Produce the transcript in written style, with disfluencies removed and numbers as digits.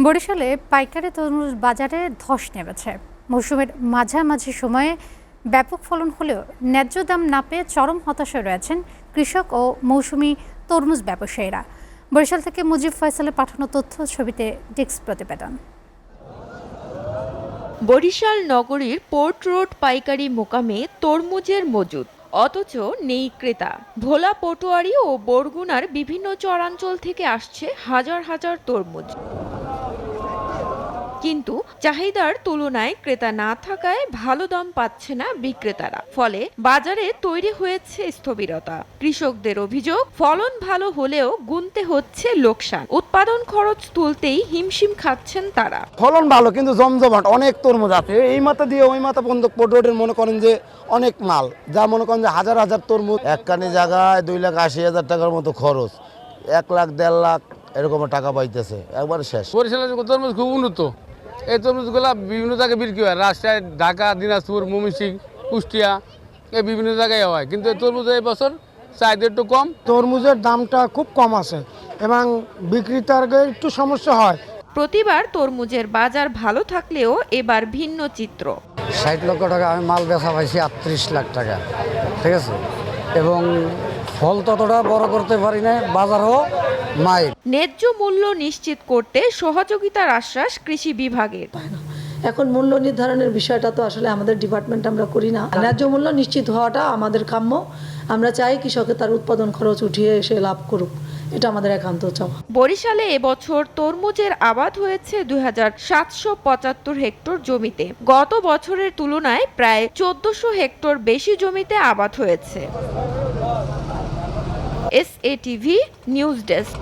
বরিশালে পাইকারি তরমুজ বাজারে ধস নেমেছে। মৌসুমের মাঝামাঝি সময়ে ব্যাপক ফলন হলেও ন্যায্য দাম না পেয়ে চরম হতাশায় রয়েছেন কৃষক ও মৌসুমি তরমুজ ব্যবসায়ীরা। বরিশাল থেকে মুজিব ফয়সালের পাঠানো তথ্য, ছবিতে ডেস্ক প্রতিবেদন। বরিশাল নগরীর পোর্ট রোড পাইকারি মোকামে তরমুজের মজুদ, অথচ নেই ক্রেতা। ভোলা, পটুয়ারি ও বরগুনার বিভিন্ন চরাঞ্চল থেকে আসছে হাজার হাজার তরমুজ, কিন্তু চাহিদার তুলনায় ক্রেতা না থাকায় ভালো দাম পাচ্ছে না বিক্রেতারা। ফলে বাজারে তৈরি হয়েছে স্থবিরতা। কৃষকদের অভিযোগ, ফলন ভালো হলেও গুনতে হচ্ছে লোকসান। উৎপাদন খরচ তুলতেই হিমশিম খাচ্ছেন তারা। ফলন ভালো কিন্তু জমজমাট, অনেক তরমুজ আছে। এই মাথা দিয়ে ওই মাথা পর্যন্ত পোর্টরোডের মনে করেন যে অনেক মাল, যা মনে করেন যে হাজার হাজার তরমুজ। একখানি জায়গায় 2,80,000 টাকার মতো খরচ, 1 লাখ 1.5 লাখ এরকম টাকা পাইতেছে, একবার শেষ। বরিশালের তরমুজ খুব উন্নত। এই তরমুজগুলো বিভিন্ন জায়গায় বিক্রি হয়, রাজশাহী, ঢাকা, দিনাজপুর, ময়মনসিংহ, কুষ্টিয়া, এই বিভিন্ন জায়গায় হয়। কিন্তু এই তরমুজ এই বছর চাহিদা একটু কম। তরমুজের দামটা খুব কম আছে এবং বিক্রেতার একটু সমস্যা হয়। প্রতিবার তরমুজের বাজার ভালো থাকলেও এবার ভিন্ন চিত্র। 60 লক্ষ টাকা আমি মাল বেচা পাইছি 38 লাখ টাকা, ঠিক আছে, এবং ফল ততটা বড় করতে পারি না, বাজারও মাইল। ন্যায্য মূল্য নিশ্চিত করতে সহযোগিতার আশ্বাস কৃষি বিভাগের। এখন মূল্য নির্ধারণের বিষয়টা তো আসলে আমাদের ডিপার্টমেন্ট আমরা করি না। ন্যায্য মূল্য নিশ্চিত হওয়াটা আমাদের কাম্য। আমরা চাই কৃষকের তার উৎপাদন খরচ উঠিয়ে এসে লাভ করুক, এটা আমাদের একান্ত চাওয়া। বরিশালে এবছর তরমুজের আবাদ হয়েছে 2775 হেক্টর জমিতে। গত বছরের তুলনায় প্রায় 1400 হেক্টর বেশি জমিতে আবাদ হয়েছে। SATV news desk.